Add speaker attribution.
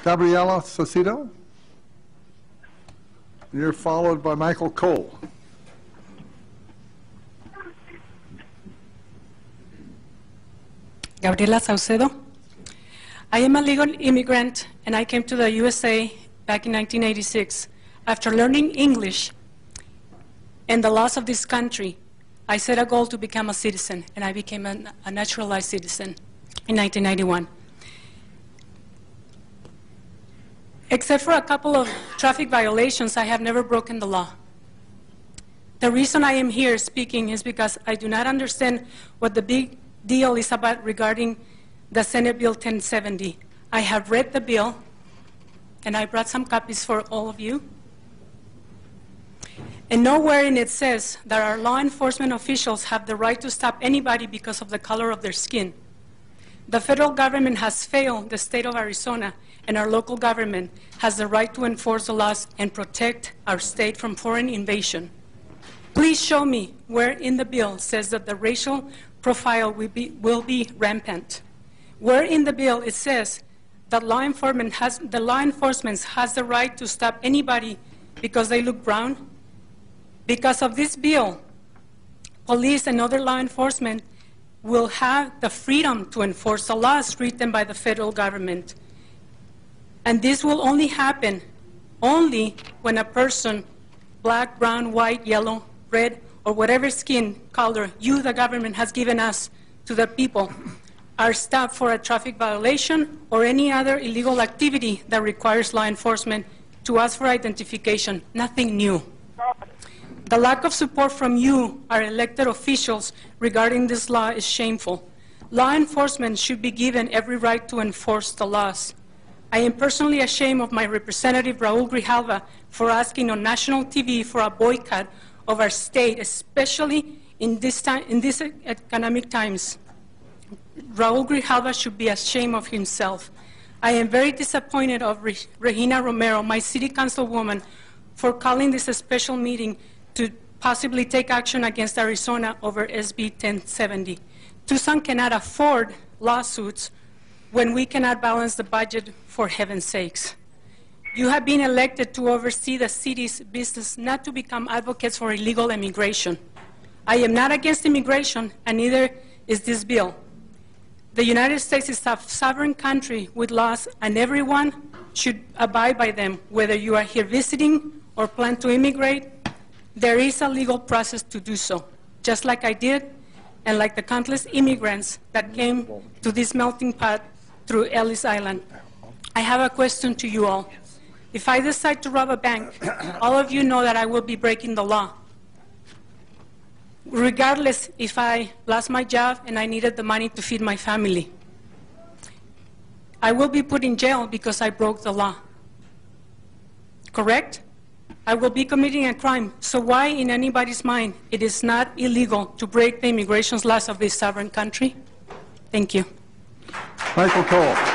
Speaker 1: Gabriela Saucedo. You're followed by Michael Cole.
Speaker 2: Gabriela Saucedo. I am a legal immigrant, and I came to the USA back in 1986. After learning English and the laws of this country, I set a goal to become a citizen, and I became a naturalized citizen in 1991. Except for a couple of traffic violations, I have never broken the law. The reason I am here speaking is because I do not understand what the big deal is about regarding the Senate Bill 1070. I have read the bill, and I brought some copies for all of you. And nowhere in it says that our law enforcement officials have the right to stop anybody because of the color of their skin. The federal government has failed the state of Arizona, and our local government has the right to enforce the laws and protect our state from foreign invasion. Please show me where in the bill says that the racial profile will be rampant. Where in the bill it says that law enforcement has the right to stop anybody because they look brown? Because of this bill, police and other law enforcement will have the freedom to enforce the laws written by the federal government. And this will only happen when a person, black, brown, white, yellow, red, or whatever skin color you, the government, has given us to the people, are stopped for a traffic violation or any other illegal activity that requires law enforcement to ask for identification. Nothing new. The lack of support from you, our elected officials, regarding this law is shameful. Law enforcement should be given every right to enforce the laws. I am personally ashamed of my representative, Raul Grijalva, for asking on national TV for a boycott of our state, especially in these economic times. Raul Grijalva should be ashamed of himself. I am very disappointed of Regina Romero, my city councilwoman, for calling this a special meeting to possibly take action against Arizona over SB 1070. Tucson cannot afford lawsuits when we cannot balance the budget, for heaven's sakes. You have been elected to oversee the city's business, not to become advocates for illegal immigration. I am not against immigration, and neither is this bill. The United States is a sovereign country with laws, and everyone should abide by them, whether you are here visiting or plan to immigrate. There is a legal process to do so, just like I did, and like the countless immigrants that came to this melting pot through Ellis Island. I have a question to you all. If I decide to rob a bank, all of you know that I will be breaking the law. Regardless if I lost my job and I needed the money to feed my family. I will be put in jail because I broke the law. Correct? I will be committing a crime. So why in anybody's mind it is not illegal to break the immigration laws of this sovereign country? Thank you.
Speaker 1: Michael Cole.